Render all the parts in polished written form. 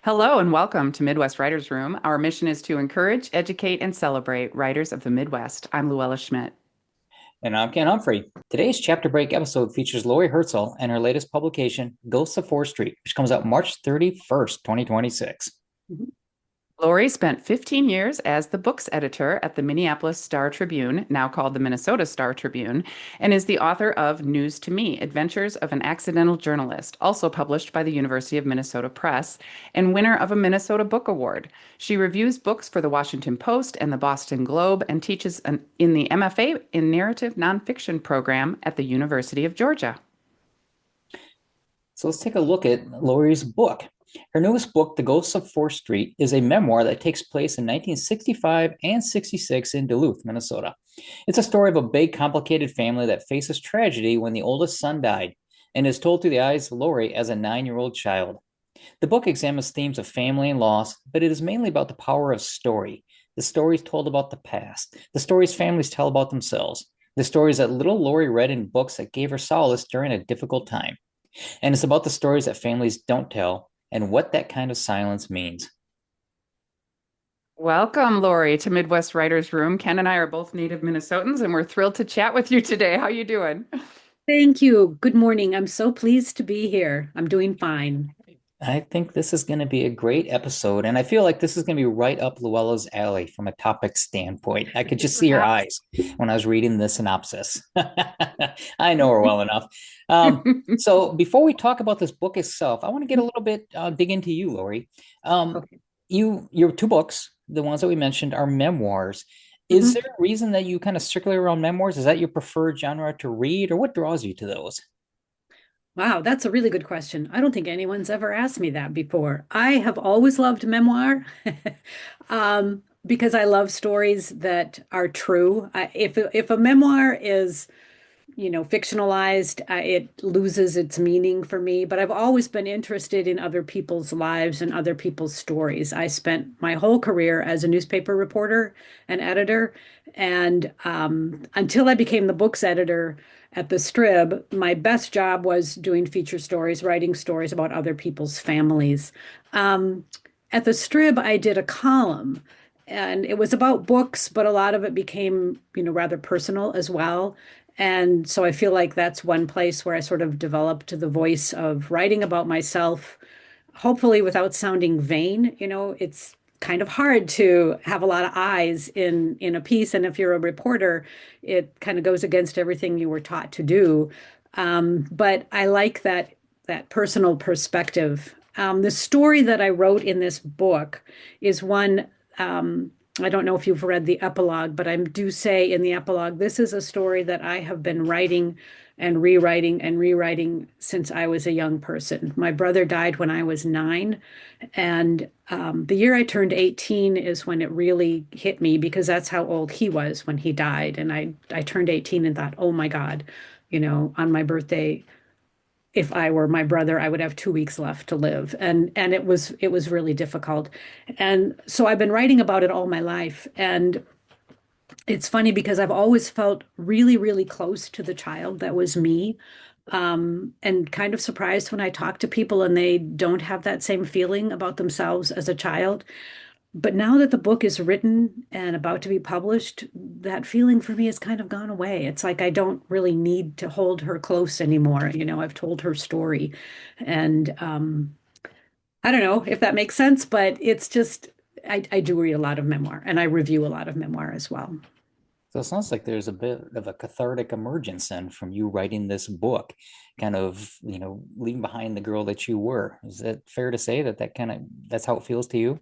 Hello and welcome to Midwest Writers Room. Our mission is to encourage, educate, and celebrate writers of the Midwest. I'm Luella Schmidt. And I'm Ken Humphrey. Today's chapter break episode features Laurie Hertzel and her latest publication, Ghosts of 4th Street, which comes out March 31st, 2026. Laurie spent 15 years as the books editor at the Minneapolis Star Tribune, now called the Minnesota Star Tribune, and is the author of News to Me, Adventures of an Accidental Journalist, also published by the University of Minnesota Press, and winner of a Minnesota Book Award. She reviews books for the Washington Post and the Boston Globe and teaches in the MFA in Narrative Nonfiction program at the University of Georgia. So let's take a look at Laurie's book. Her newest book, The Ghosts of 4th Street, is a memoir that takes place in 1965 and 66 in Duluth, Minnesota. It's a story of a big, complicated family that faces tragedy when the oldest son died and is told through the eyes of Laurie as a 9-year-old child. The book examines themes of family and loss, but it is mainly about the power of story. The stories told about the past, the stories families tell about themselves, the stories that little Laurie read in books that gave her solace during a difficult time. And it's about the stories that families don't tell and what that kind of silence means. Welcome, Laurie, to Midwest Writers Room. Ken and I are both native Minnesotans, and we're thrilled to chat with you today. How you doing? Thank you. Good morning. I'm so pleased to be here. I'm doing fine. I think this is going to be a great episode, and I feel like this is going to be right up Luella's alley from a topic standpoint. I could just see her Perhaps. eyes when I was reading the synopsis. I know her well enough. So before we talk about this book itself, I want to get a little bit dig into you, Laurie. Um, Okay. your two books, the ones that we mentioned, are memoirs. Is there Mhm. a reason that you kind of circulate around memoirs? Is that your preferred genre to read, or what draws you to those? Wow, that's a really good question. I don't think anyone's ever asked me that before. I have always loved memoir because I love stories that are true. If a memoir is fictionalized, it loses its meaning for me. But I've always been interested in other people's lives and other people's stories. I spent my whole career as a newspaper reporter and editor. And until I became the books editor at the Strib, my best job was doing feature stories, writing stories about other people's families. Um, at the Strib, I did a column. And it was about books, but a lot of it became, rather personal as well. And so I feel like that's one place where I sort of developed the voice of writing about myself, hopefully without sounding vain. It's kind of hard to have a lot of eyes in a piece. And if you're a reporter, it kind of goes against everything you were taught to do. But I like that personal perspective. The story that I wrote in this book is one I don't know if you've read the epilogue, but I do say in the epilogue, this is a story that I have been writing and rewriting since I was a young person. My brother died when I was 9, and the year I turned 18 is when it really hit me because that's how old he was when he died. And I turned 18 and thought, oh my God, on my birthday, if I were my brother, I would have 2 weeks left to live. And it was really difficult. And so I've been writing about it all my life. And it's funny because I've always felt really, really close to the child that was me. And kind of surprised when I talk to people and they don't have that same feeling about themselves as a child. But now that the book is written and about to be published, that feeling for me has kind of gone away. It's like I don't really need to hold her close anymore. I've told her story. And I don't know if that makes sense, but it's just, I do read a lot of memoir and I review a lot of memoir as well. So it sounds like there's a bit of a cathartic emergence then from you writing this book, kind of, leaving behind the girl that you were. Is that fair to say that's how it feels to you?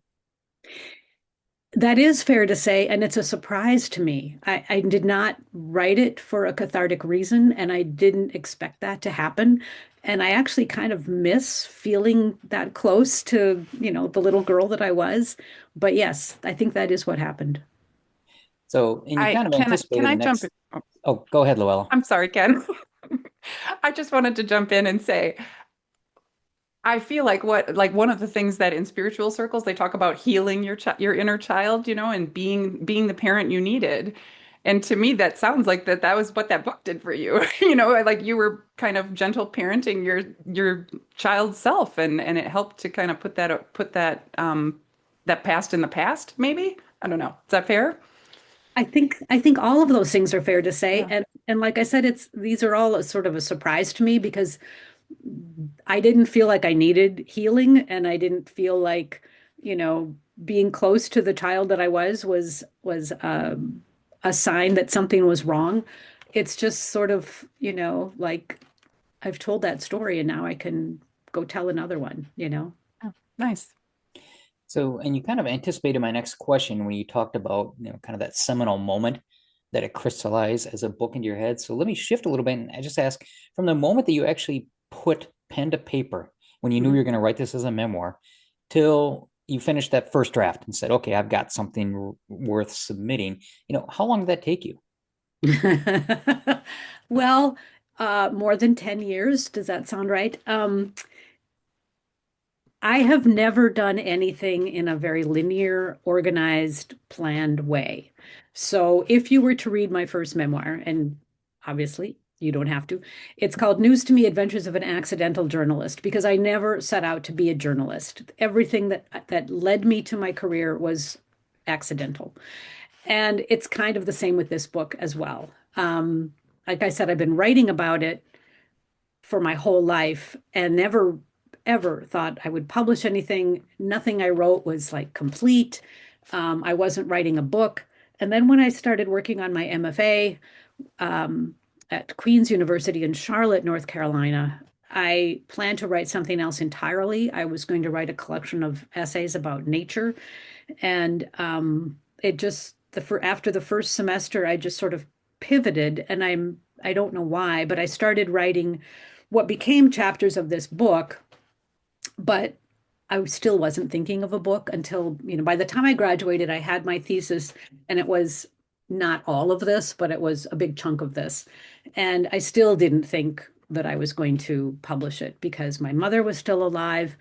That is fair to say, and it's a surprise to me. I did not write it for a cathartic reason, and I didn't expect that to happen. And I actually kind of miss feeling that close to, the little girl that I was. But yes, I think that is what happened. So, and you I kind of can anticipated the I jump in? next. Oh, go ahead, Luella. I'm sorry, Ken. I just wanted to jump in and say I feel like one of the things that in spiritual circles they talk about healing your inner child, and being the parent you needed. And to me, that sounds like that was what that book did for you. Like you were kind of gentle parenting your child's self, and it helped to kind of put that past in the past, maybe. I don't know. Is that fair? I think all of those things are fair to say. Yeah. And like I said, it's these are all a sort of a surprise to me because I didn't feel like I needed healing and I didn't feel like, being close to the child that I was a sign that something was wrong. It's just sort of, like I've told that story and now I can go tell another one. Oh, nice. So, and you kind of anticipated my next question when you talked about, kind of that seminal moment that it crystallized as a book into your head. So let me shift a little bit and I just ask from the moment that you actually put pen to paper when you knew you were Mhm. going to write this as a memoir till you finished that first draft and said, okay, I've got something worth submitting. How long did that take you? Well, more than 10 years. Does that sound right? I have never done anything in a very linear, organized, planned way. So if you were to read my first memoir, and obviously you don't have to, it's called News to Me: Adventures of an Accidental Journalist, because I never set out to be a journalist. Everything that led me to my career was accidental. And it's kind of the same with this book as well. Like I said, I've been writing about it for my whole life and never ever thought I would publish anything. Nothing I wrote was like complete. I wasn't writing a book. And then when I started working on my MFA um, at Queen's University in Charlotte, North Carolina, I planned to write something else entirely. I was going to write a collection of essays about nature, and it just after the first semester, I just sort of pivoted, and I don't know why, but I started writing what became chapters of this book, but I still wasn't thinking of a book until, by the time I graduated, I had my thesis and it was not all of this, but it was a big chunk of this. And I still didn't think that I was going to publish it because my mother was still alive.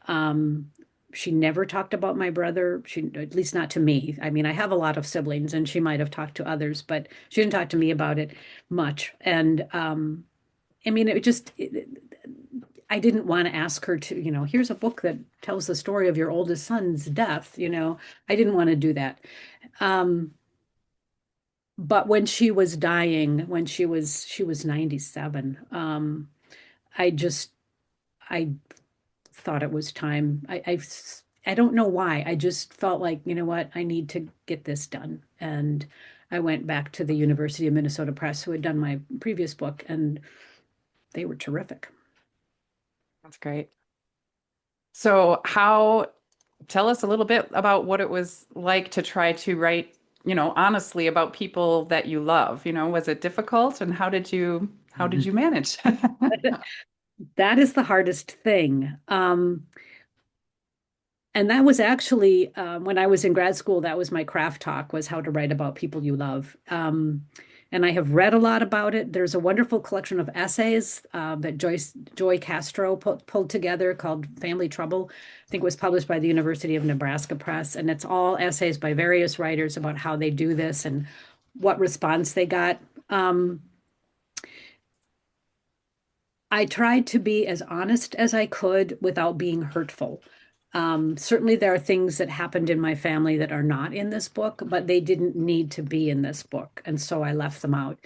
Um, she never talked about my brother. She, at least not to me. I mean, I have a lot of siblings and she might have talked to others, but she didn't talk to me about it much. And I mean, I didn't want to ask her to, here's a book that tells the story of your oldest son's death. I didn't want to do that. Um, but when she was dying, when she was 97, I just, I thought it was time. I don't know why. I just felt like, you know what, I need to get this done. And I went back to the University of Minnesota Press, who had done my previous book, and they were terrific. That's great. So tell us a little bit about what it was like to try to write, honestly about people that you love. Was it difficult and how did you manage? That is the hardest thing. And that was actually when I was in grad school, that was my craft talk, was how to write about people you love. And I have read a lot about it. There's a wonderful collection of essays that Joy Castro pulled together called Family Trouble. I think it was published by the University of Nebraska Press. And it's all essays by various writers about how they do this and what response they got. I tried to be as honest as I could without being hurtful. Certainly, there are things that happened in my family that are not in this book, but they didn't need to be in this book. And so I left them out.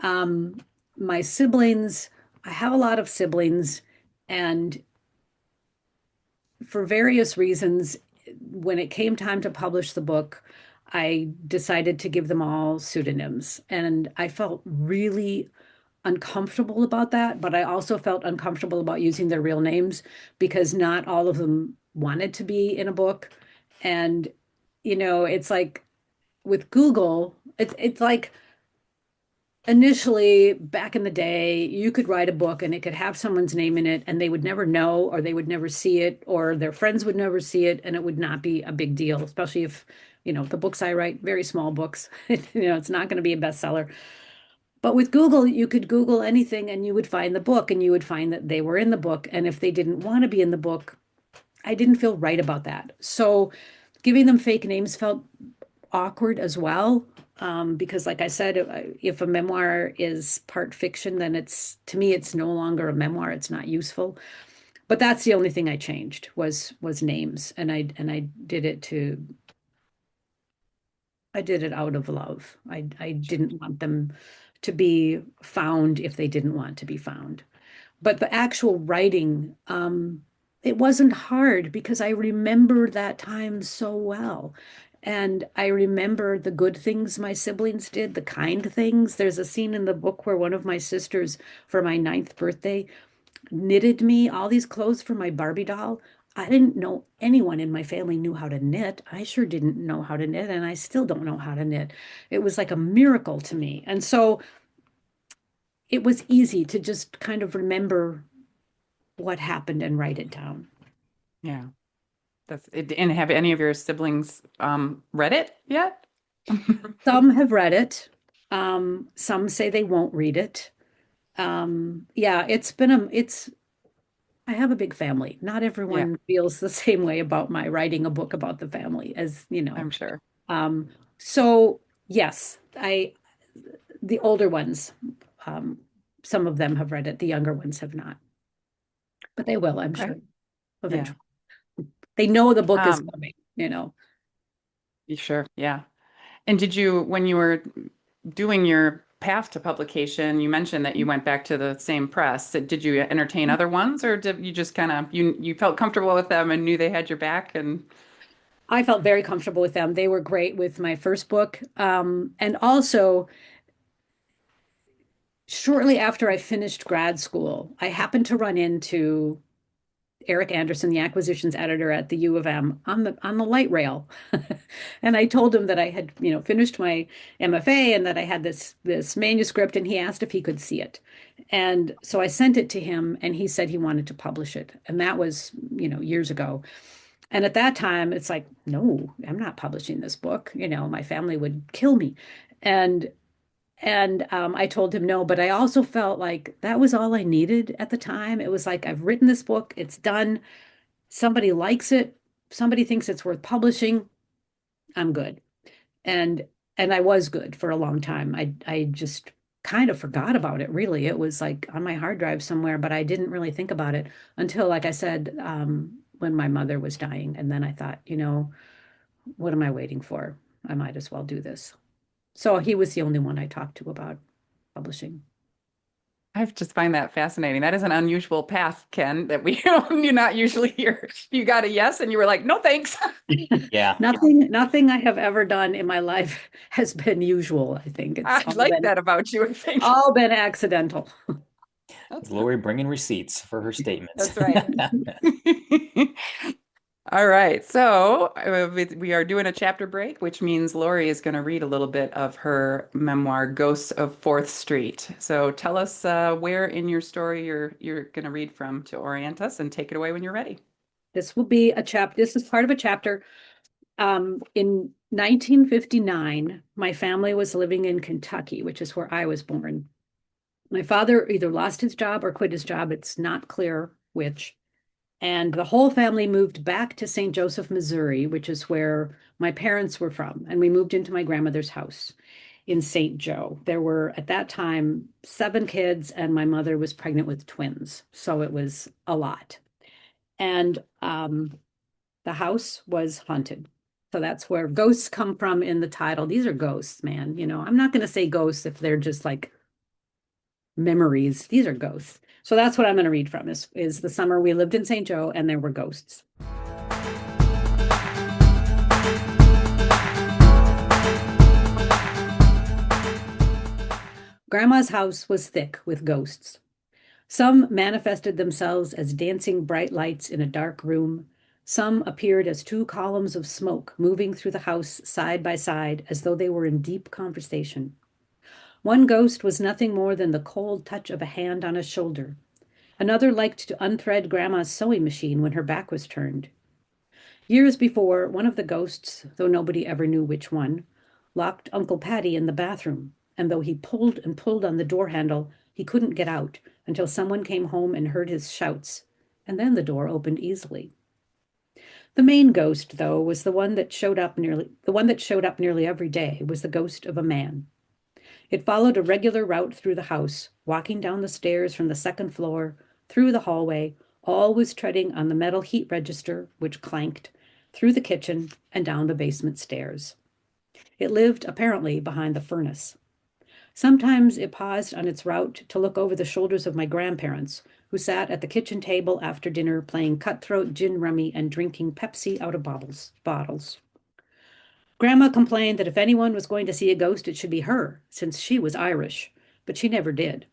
Um, my siblings, I have a lot of siblings, and for various reasons, when it came time to publish the book, I decided to give them all pseudonyms. And I felt really uncomfortable about that, but I also felt uncomfortable about using their real names because not all of them wanted to be in a book. And, it's like with Google, it's like initially back in the day, you could write a book and it could have someone's name in it and they would never know or they would never see it or their friends would never see it and it would not be a big deal, especially if, the books I write, very small books, it's not going to be a bestseller. But with Google, you could Google anything and you would find the book and you would find that they were in the book. And if they didn't want to be in the book, I didn't feel right about that. So giving them fake names felt awkward as well. because like I said, if a memoir is part fiction, then to me, it's no longer a memoir. It's not useful. But that's the only thing I changed was names. And I did it out of love. I didn't want them to be found if they didn't want to be found. But the actual writing, it wasn't hard because I remember that time so well. And I remember the good things my siblings did, the kind things. There's a scene in the book where one of my sisters, for my ninth birthday, knitted me all these clothes for my Barbie doll. I didn't know anyone in my family knew how to knit. I sure didn't know how to knit, and I still don't know how to knit. It was like a miracle to me. And so it was easy to just kind of remember what happened and write it down. Yeah. That's it. And have any of your siblings read it yet? Some have read it. Some say they won't read it. Yeah, I have a big family. Not Yeah, everyone feels the same way about my writing a book about the family as, you know. I'm sure. Um, so yes, the older ones, um, some of them have read it. The younger ones have not, but they will, I'm Okay. sure, Yeah. eventually. They know the book is Um, coming, you know. you sure? Yeah. And did you, when you were doing your path to publication, you mentioned that you went back to the same press. Did you entertain other ones, or did you just kind of you felt comfortable with them and knew they had your back? And I felt very comfortable with them. They were great with my first book. And also, shortly after I finished grad school, I happened to run into Eric Anderson, the acquisitions editor at the U of M, on the light rail. And I told him that I had, finished my MFA and that I had this manuscript, and he asked if he could see it. And so I sent it to him, and he said he wanted to publish it. And that was, years ago. And at that time, it's like, no, I'm not publishing this book. My family would kill me. And I told him no, but I also felt like that was all I needed at the time. It was like, I've written this book, it's done. Somebody likes it, somebody thinks it's worth publishing, I'm good. And I was good for a long time. I just kind of forgot about it, really. It was like on my hard drive somewhere, but I didn't really think about it until, like I said, when my mother was dying. And then I thought, what am I waiting for? I might as well do this. So he was the only one I talked to about publishing. I just find that fascinating. That is an unusual path, Ken, that we do not usually hear. You got a yes, and you were like, no, thanks. Yeah. Nothing I have ever done in my life has been usual. I think it's I like that about you, I think. all been accidental. Is Laurie bringing receipts for her statements? That's right. All right. So we are doing a chapter break, which means Laurie is going to read a little bit of her memoir, Ghosts of Fourth Street. So tell us where in your story you're going to read from to orient us, and take it away when you're ready. This will be a chapter. This is part of a chapter. In 1959, my family was living in Kentucky, which is where I was born. My father either lost his job or quit his job. It's not clear which. And the whole family moved back to St. Joseph, Missouri, which is where my parents were from. And we moved into my grandmother's house in St. Joe. There were, at that time, 7 kids, and my mother was pregnant with twins. So it was a lot. And the house was haunted. So that's where ghosts come from in the title. These are ghosts, man. I'm not going to say ghosts if they're just like memories. These are ghosts. So that's what I'm going to read from is the summer we lived in St. Joe and there were ghosts. Grandma's house was thick with ghosts. Some manifested themselves as dancing bright lights in a dark room. Some appeared as 2 columns of smoke moving through the house side by side as though they were in deep conversation. One ghost was nothing more than the cold touch of a hand on a shoulder. Another liked to unthread Grandma's sewing machine when her back was turned. Years before, one of the ghosts, though nobody ever knew which one, locked Uncle Patty in the bathroom, and though he pulled and pulled on the door handle, he couldn't get out until someone came home and heard his shouts, and then the door opened easily. The main ghost, though, was the one that showed up nearly every day was the ghost of a man. It followed a regular route through the house, walking down the stairs from the second floor, through the hallway, always treading on the metal heat register, which clanked, through the kitchen, and down the basement stairs. It lived, apparently, behind the furnace. Sometimes it paused on its route to look over the shoulders of my grandparents, who sat at the kitchen table after dinner playing cutthroat gin rummy and drinking Pepsi out of bottles. Grandma complained that if anyone was going to see a ghost, it should be her, since she was Irish, but she never did.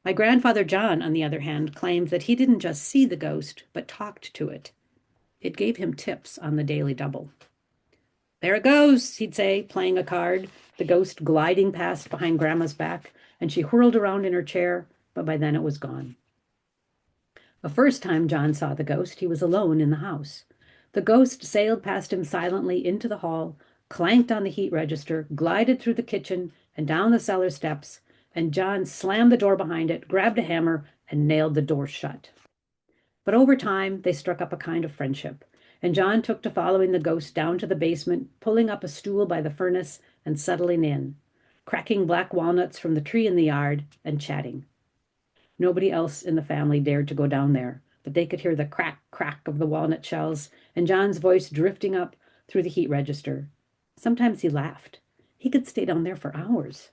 My grandfather John, on the other hand, claimed that he didn't just see the ghost, but talked to it. It gave him tips on the daily double. There it goes, he'd say, playing a card, the ghost gliding past behind Grandma's back, and she whirled around in her chair, but by then it was gone. The first time John saw the ghost, he was alone in the house. The ghost sailed past him silently into the hall, clanked on the heat register, glided through the kitchen and down the cellar steps, and John slammed the door behind it, grabbed a hammer, and nailed the door shut. But over time, they struck up a kind of friendship, and John took to following the ghost down to the basement, pulling up a stool by the furnace and settling in, cracking black walnuts from the tree in the yard, and chatting. Nobody else in the family dared to go down there, but they could hear the crack, crack of the walnut shells and John's voice drifting up through the heat register. Sometimes he laughed. He could stay down there for hours.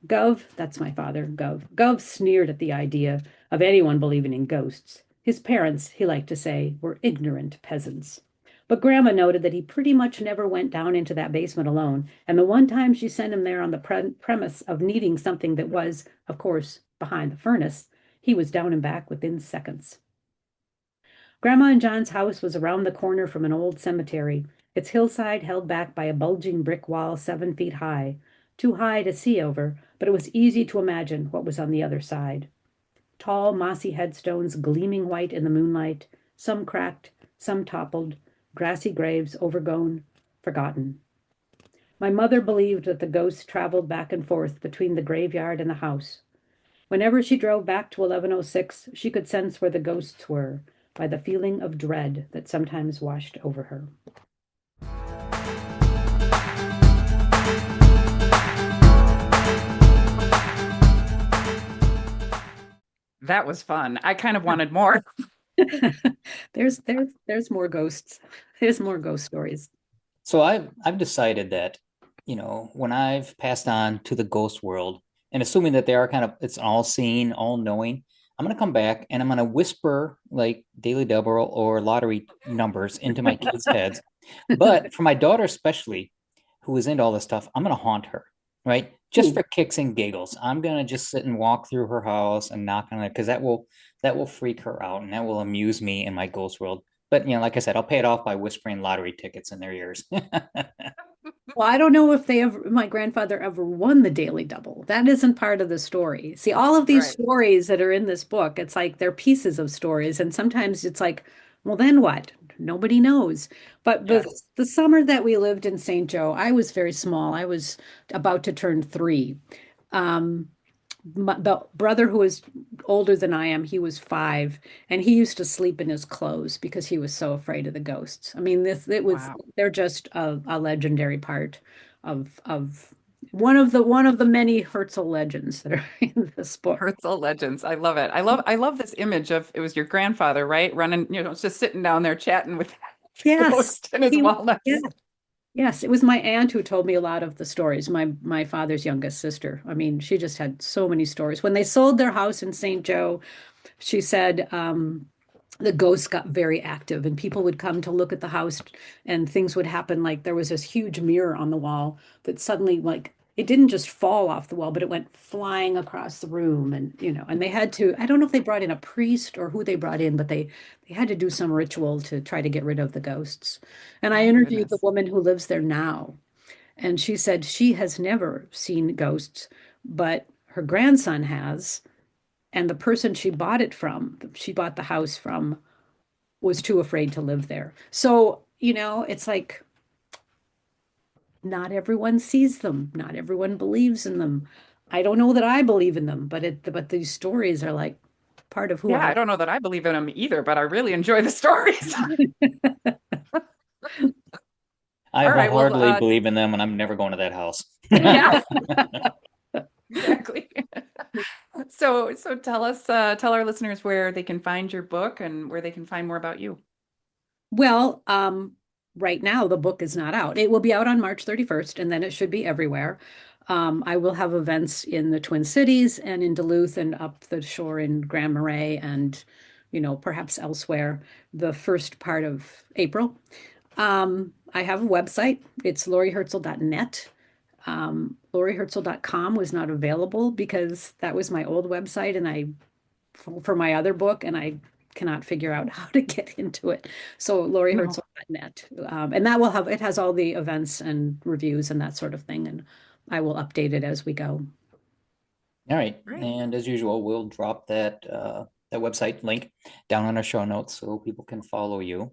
Gov, that's my father, Gov sneered at the idea of anyone believing in ghosts. His parents, he liked to say, were ignorant peasants. But Grandma noted that he pretty much never went down into that basement alone, and the one time she sent him there on the premise of needing something that was, of course, behind the furnace, he was down and back within seconds. Grandma and John's house was around the corner from an old cemetery, its hillside held back by a bulging brick wall 7 feet high, too high to see over, but it was easy to imagine what was on the other side. Tall, mossy headstones gleaming white in the moonlight, some cracked, some toppled, grassy graves overgrown, forgotten. My mother believed that the ghosts traveled back and forth between the graveyard and the house. Whenever she drove back to 1106, she could sense where the ghosts were by the feeling of dread that sometimes washed over her. That was fun. I kind of wanted more. There's more ghosts. There's more ghost stories. So I've decided that, when I've passed on to the ghost world, and assuming that they are it's all seeing, all knowing, I'm gonna come back and I'm gonna whisper like daily double or lottery numbers into my kids' heads. But for my daughter especially, who is into all this stuff, I'm gonna haunt her, right? Just for kicks and giggles. I'm gonna just sit and walk through her house and knock on it because that will freak her out and that will amuse me in my ghost world. But like I said, I'll pay it off by whispering lottery tickets in their ears. Well, I don't know if my grandfather ever won the Daily Double. That isn't part of the story. See, all of these Right. stories that are in this book, it's like they're pieces of stories. And sometimes it's like, well, then what? Nobody knows. But Yeah. the summer that we lived in St. Joe, I was very small. I was about to turn 3. Um, the brother who was older than I am, he was 5, and he used to sleep in his clothes because he was so afraid of the ghosts. I mean, Wow. they're just a legendary part of one of the many Hertzel legends that are in this book. Hertzel legends. I love it. I love this image of it was your grandfather, right? Running, just sitting down there chatting with the Yes, ghost and his yeah, walnuts. yes, it was my aunt who told me a lot of the stories. My father's youngest sister. I mean, she just had so many stories. When they sold their house in St. Joe, she said the ghosts got very active and people would come to look at the house and things would happen. Like there was this huge mirror on the wall that suddenly, like, it didn't just fall off the wall, but it went flying across the room. And they had to, I don't know if they brought in a priest or who they brought in, but they had to do some ritual to try to get rid of the ghosts. And I Oh, interviewed the goodness. woman who lives there now, and she said she has never seen ghosts, but her grandson has. And the person she bought the house from, was too afraid to live there. So, it's like not everyone sees them, not everyone believes in them. I don't know that I believe in them, but these stories are like part of who Yeah, I I don't know that I believe in them either, but I really enjoy the stories. I All right, well, wholeheartedly believe in them, and I'm never going to that house. yeah, exactly. So tell us, tell our listeners where they can find your book and where they can find more about you. Well, right now the book is not out. It will be out on March 31st, and then it should be everywhere. I will have events in the Twin Cities and in Duluth and up the shore in Grand Marais and, perhaps elsewhere the first part of April. I have a website. It's lauriehertzel.net. lauriehertzel.com was not available because that was my old website and for my other book, and I cannot figure out how to get into it. So No. lauriehertzel.net. And it has all the events and reviews and that sort of thing. And I will update it as we go. All right. Great. And as usual, we'll drop that website link down on our show notes so people can follow you.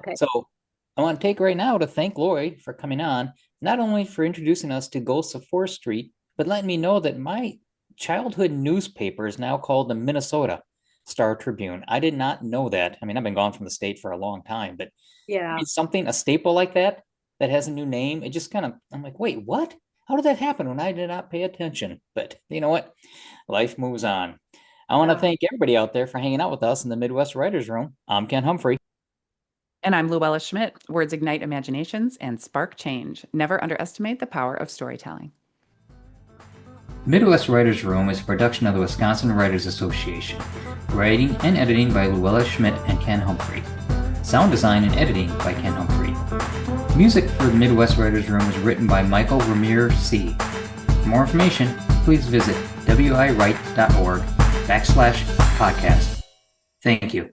Okay. So I want to take right now to thank Laurie for coming on, not only for introducing us to Ghosts of 4th Street, but letting me know that my childhood newspaper is now called the Minnesota Star Tribune. I did not know that. I mean, I've been gone from the state for a long time, but Yeah. something, a staple like that has a new name, it just kind of, I'm like, wait, what? How did that happen when I did not pay attention? But you know what? Life moves on. I want to Yeah. thank everybody out there for hanging out with us in the Midwest Writers Room. I'm Ken Humphrey. And I'm Luella Schmidt. Words ignite imaginations and spark change. Never underestimate the power of storytelling. Midwest Writers Room is a production of the Wisconsin Writers Association. Writing and editing by Luella Schmidt and Ken Humphrey. Sound design and editing by Ken Humphrey. Music for the Midwest Writers Room was written by Michael Ramir C. For more information, please visit wiwrite.org/podcast. Thank you.